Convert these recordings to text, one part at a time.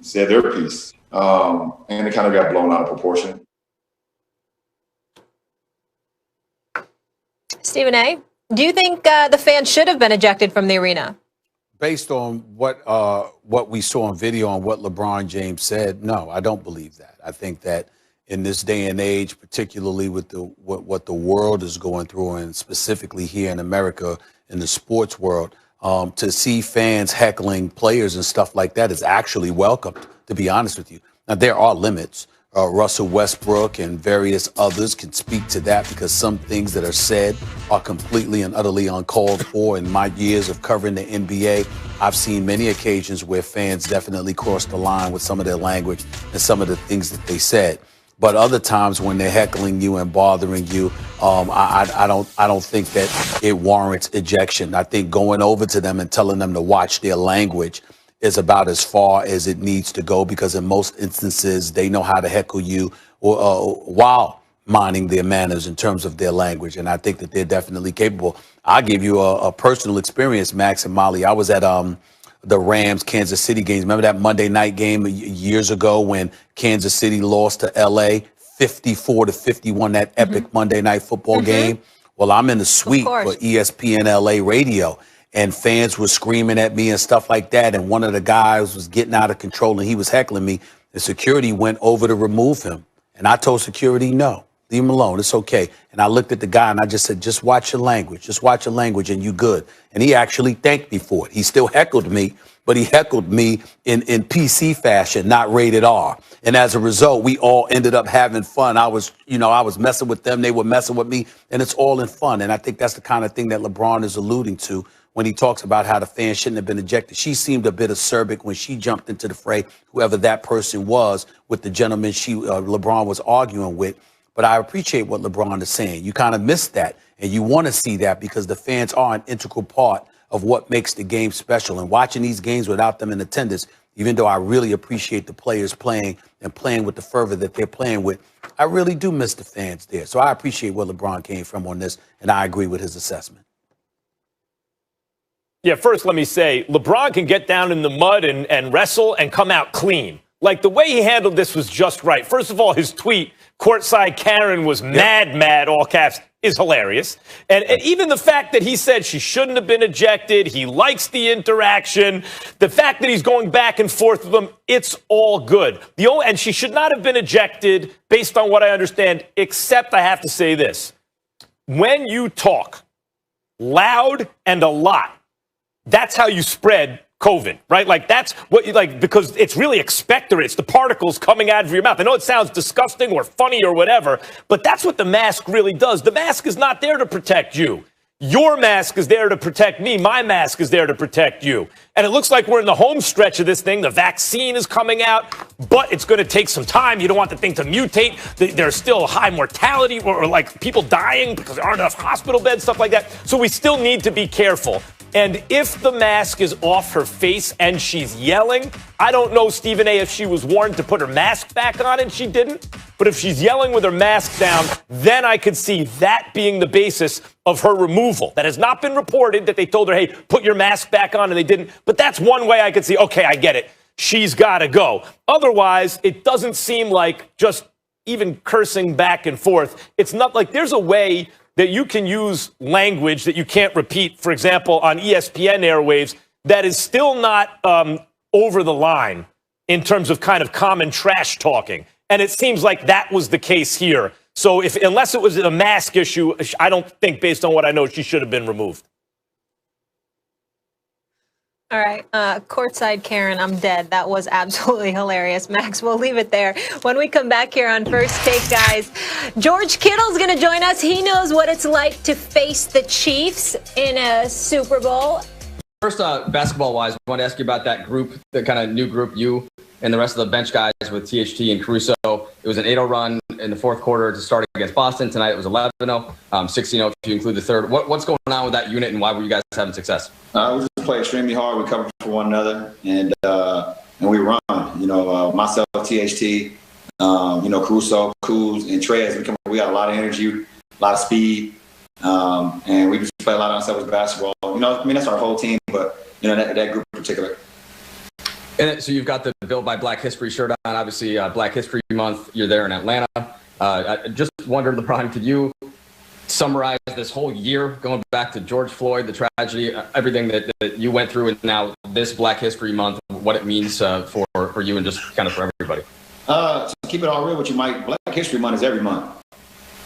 said their piece, and it kind of got blown out of proportion. Stephen A., do you think the fans should have been ejected from the arena? Based on what we saw on video and what LeBron James said, no, I don't believe that. I think that in this day and age, particularly with what the world is going through, and specifically here in America in the sports world, to see fans heckling players and stuff like that is actually welcomed, to be honest with you. Now, there are limits. Russell Westbrook and various others can speak to that, because some things that are said are completely and utterly uncalled for. In my years of covering the NBA, I've seen many occasions where fans definitely cross the line with some of their language and some of the things that they said. But other times when they're heckling you and bothering you, I don't think that it warrants ejection. I think going over to them and telling them to watch their language is about as far as it needs to go, because in most instances they know how to heckle you while minding their manners in terms of their language. And I think that they're definitely capable. I'll give you a personal experience, Max and Molly. I was at the Rams Kansas City games. Remember that Monday night game years ago when Kansas City lost to LA 54-51, that epic Monday night football game? Well, I'm in the suite for ESPN LA radio, and fans were screaming at me and stuff like that. And one of the guys was getting out of control and he was heckling me. The security went over to remove him. And I told security, no, leave him alone. It's okay. And I looked at the guy and I just said, just watch your language. Just watch your language and you good. And he actually thanked me for it. He still heckled me, but he heckled me in PC fashion, not rated R. And as a result, we all ended up having fun. I was messing with them. They were messing with me. And it's all in fun. And I think that's the kind of thing that LeBron is alluding to when he talks about how the fans shouldn't have been ejected. She seemed a bit acerbic when she jumped into the fray, whoever that person was, with the gentleman LeBron was arguing with. But I appreciate what LeBron is saying. You kind of missed that, and you want to see that because the fans are an integral part of what makes the game special. And watching these games without them in attendance, even though I really appreciate the players playing and playing with the fervor that they're playing with, I really do miss the fans there. So I appreciate where LeBron came from on this, and I agree with his assessment. Yeah, first let me say, LeBron can get down in the mud and wrestle and come out clean. Like, the way he handled this was just right. First of all, his tweet, courtside Karen was mad, all caps, is hilarious. And even the fact that he said she shouldn't have been ejected, he likes the interaction, the fact that he's going back and forth with them, it's all good. And she should not have been ejected, based on what I understand, except I have to say this. When you talk loud and a lot, that's how you spread COVID, right? Like, that's what you like, because it's really expectorant. It's the particles coming out of your mouth. I know it sounds disgusting or funny or whatever, but that's what the mask really does. The mask is not there to protect you. Your mask is there to protect me. My mask is there to protect you. And it looks like we're in the home stretch of this thing. The vaccine is coming out, but it's going to take some time. You don't want the thing to mutate. There's still high mortality or like people dying because there aren't enough hospital beds, stuff like that. So we still need to be careful. And if the mask is off her face and she's yelling, I don't know, Stephen A., if she was warned to put her mask back on and she didn't. But if she's yelling with her mask down, then I could see that being the basis of her removal. That has not been reported, that they told her, hey, put your mask back on, and they didn't. But that's one way I could see, okay, I get it. She's got to go. Otherwise, it doesn't seem like just even cursing back and forth. It's not like there's a way that you can use language that you can't repeat, for example, on ESPN airwaves, that is still not over the line in terms of kind of common trash talking. And it seems like that was the case here. So unless it was a mask issue, I don't think, based on what I know, she should have been removed. All right. Courtside Karen, I'm dead. That was absolutely hilarious. Max, we'll leave it there. When we come back here on First Take, guys, George Kittle's going to join us. He knows what it's like to face the Chiefs in a Super Bowl. First, basketball-wise, I want to ask you about that group, the kind of new group, you and the rest of the bench guys with THT and Caruso. It was an 8-0 run in the fourth quarter to start against Boston. Tonight it was 11-0, 16-0 if you include the third. What's going on with that unit, and why were you guys having success? We just play extremely hard. We cover for one another, and we run. Myself, THT, Caruso, Kuz, and Trez. We got a lot of energy, a lot of speed, and we just play a lot of ourselves basketball. That's our whole team, but that group in particular. And so you've got the Built by Black History shirt on. Obviously, Black History Month. You're there in Atlanta. I just wondered, LeBron, could you summarize this whole year, going back to George Floyd, the tragedy, everything that you went through, and now this Black History Month, what it means for you and just kind of for everybody? To keep it all real with you, Mike, Black History Month is every month.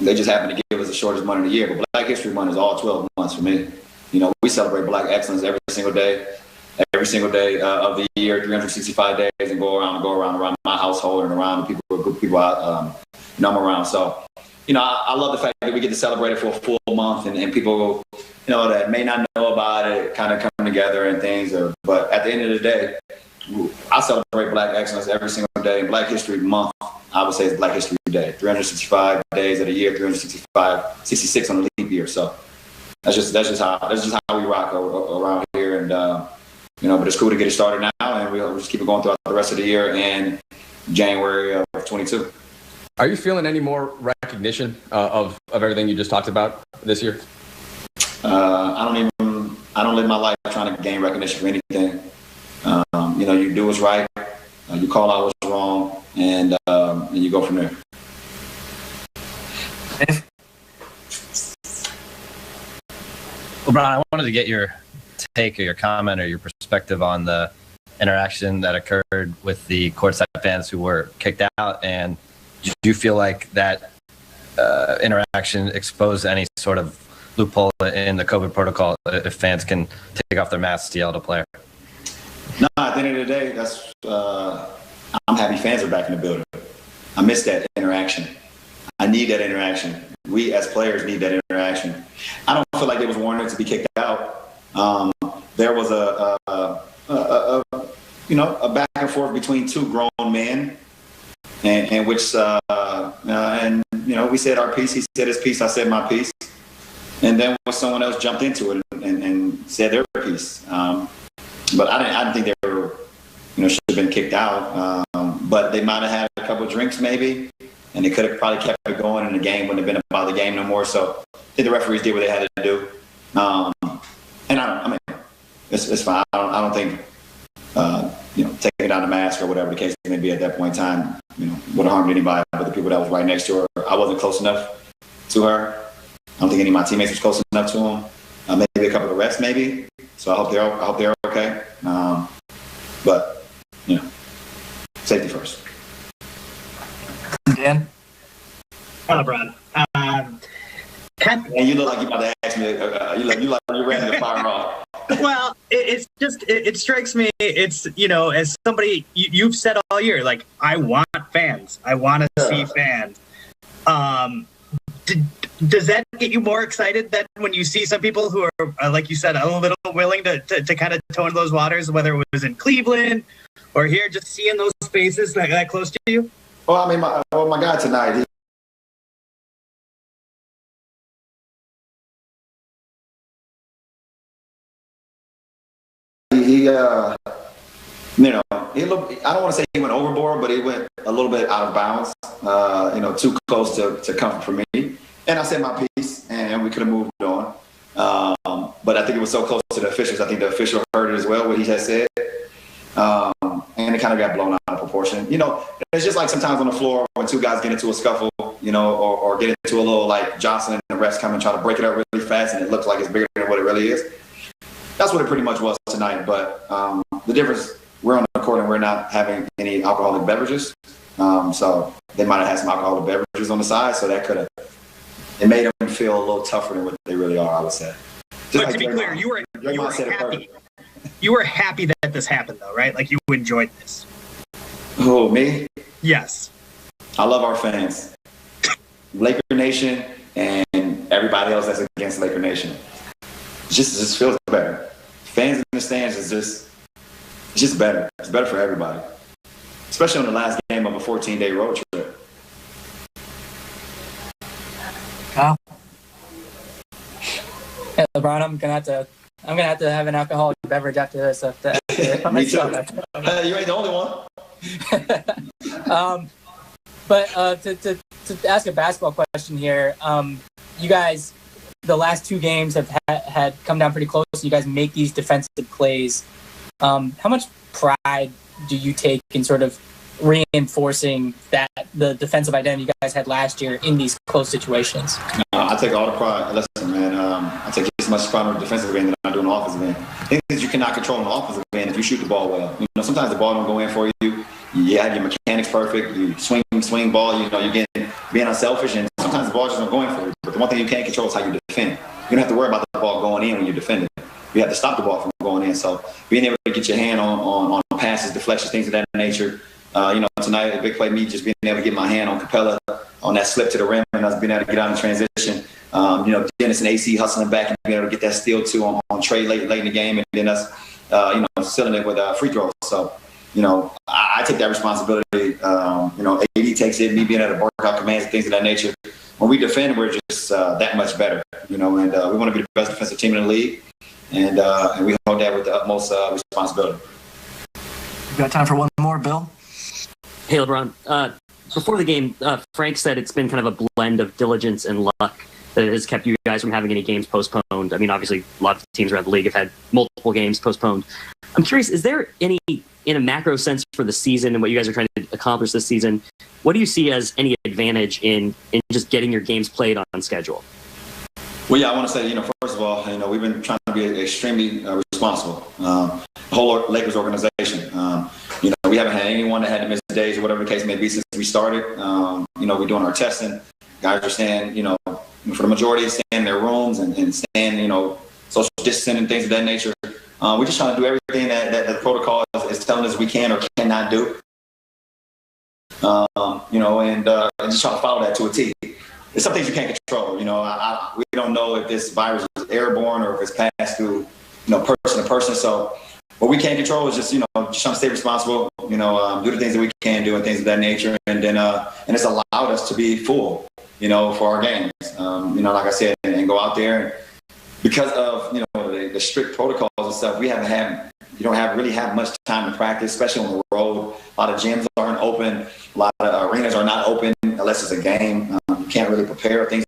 They just happen to give us the shortest month of the year, but Black History Month is all 12 months for me. You know, we celebrate Black excellence every single day of the year, 365 days, and go around my household and around the people I'm around. So, you know, I love the fact that we get to celebrate it for a full month, and people, you know, that may not know about it kind of come together and things. But at the end of the day, I celebrate Black excellence every single day. And Black History Month, I would say, is Black History Day. 365 days of the year, 66 on the leap year. So that's just how we rock around here. And you know, but it's cool to get it started now, and we'll just keep it going throughout the rest of the year and January of 22. Are you feeling any more recognition of everything you just talked about this year? I don't live my life trying to gain recognition for anything. You know, you do what's right, you call out what's wrong, and you go from there. LeBron, I wanted to get your take or your comment or your perspective on the interaction that occurred with the courtside fans who were kicked out, and do you feel like that interaction exposed any sort of loophole in the COVID protocol if fans can take off their masks to yell at a player? No, at the end of the day, I'm happy fans are back in the building. I miss that interaction. I need that interaction. We as players need that interaction. I don't feel like it was warranted to be kicked out. There was a back and forth between two grown men, and which and you know, we said our piece. He said his piece. I said my piece, and then someone else jumped into it and said their piece. But I didn't think they were, you know, should have been kicked out. But they might have had a couple of drinks maybe, and they could have probably kept it going, and the game wouldn't have been about the game no more. So I think the referees did what they had to do. And I mean, it's fine. I don't think, you know, taking down the mask or whatever the case may be at that point in time, you know, would have harmed anybody but the people that was right next to her. I wasn't close enough to her. I don't think any of my teammates was close enough to them. Maybe a couple of refs, maybe. So I hope they're okay. But you know, safety first. Dan? LeBron. And you look like you're about to ask me. You look like you're ready to fire off. Well, it strikes me. It's, you know, as somebody you've said all year, like, I want fans. I want to see fans. Does that get you more excited that when you see some people who are, like you said, a little willing to kind of toe into those waters, whether it was in Cleveland or here, just seeing those spaces that close to you? Well, I mean, my guy tonight, he you know, I don't want to say he went overboard, but he went a little bit out of bounds, you know, too close to comfort for me. And I said my piece, and we could have moved on. But I think it was so close to the officials. I think the official heard it as well, what he had said. And it kind of got blown out of proportion. You know, it's just like sometimes on the floor when two guys get into a scuffle, you know, or get into a little like jostling, and the refs come and try to break it up really fast, and it looks like it's bigger than what it really is. That's what it pretty much was tonight. But the difference, we're on the court and we're not having any alcoholic beverages. So they might have had some alcoholic beverages on the side, so that could have, it made them feel a little tougher than what they really are, I would say. But like to be clear, you were happy. You were happy that this happened, though, right? Like, you enjoyed this. Who, me? Yes. I love our fans. Laker Nation and everybody else that's against Laker Nation. It just feels better. Fans in the stands it's just better. It's better for everybody. Especially on the last game of a 14-day road trip. Kyle? Hey, LeBron, I'm gonna have to have an alcoholic beverage after this. Me too. You ain't the only one. But to ask a basketball question here, you guys, the last two games have had come down pretty close. You guys make these defensive plays. How much pride do you take in sort of reinforcing that the defensive identity you guys had last year in these close situations? I take all the pride. Listen, man, I take as much pride on the defensive end than I do on the offensive end. Things that you cannot control on the offensive end if you shoot the ball well. You know, sometimes the ball don't go in for you. You have your mechanics perfect. You swing ball. You know, you're being unselfish, and sometimes the ball just don't go in for you. But the one thing you can't control is how you defend. You don't have to worry about the ball going in when you're defending. You have to stop the ball from going in. So being able to get your hand on passes, deflections, things of that nature. You know, tonight, a big play, me just being able to get my hand on Capella on that slip to the rim and us being able to get out in transition. You know, Dennis and AC hustling back and being able to get that steal too on Trey late in the game, and then us, you know, sealing it with free throws. So, you know, I take that responsibility. You know, AD takes it, me being able to work out commands and things of that nature. When we defend, we're just that much better, you know, and we want to be the best defensive team in the league, and we hold that with the utmost responsibility. We've got time for one more, Bill. Hey, LeBron. Before the game, Frank said it's been kind of a blend of diligence and luck that has kept you guys from having any games postponed. I mean, obviously, a lot of teams around the league have had multiple games postponed. I'm curious, is there any, in a macro sense for the season and what you guys are trying to accomplish this season, what do you see as any advantage in just getting your games played on schedule? Well, yeah, I want to say, you know, first of all, you know, we've been trying to be extremely responsible. The whole Lakers organization. You know, we haven't had anyone that had to miss days or whatever the case may be since we started. You know, we're doing our testing. Guys are staying, you know, for the majority, staying in their rooms and staying, you know, social distancing and things of that nature. We're just trying to do everything that the protocol is telling us we can or cannot do. You know, and just trying to follow that to a T. There's some things you can't control. You know, we don't know if this virus is airborne or if it's passed through, you know, person to person. So what we can't control is just, you know, just trying to stay responsible, you know, do the things that we can do and things of that nature. And then, and it's allowed us to be full, you know, for our games. You know, like I said, and go out there. And because of, you know, the strict protocols and stuff, you don't really have much time to practice, especially on the road. A lot of gyms aren't open. A lot of arenas are not open unless it's a game. You can't really prepare, things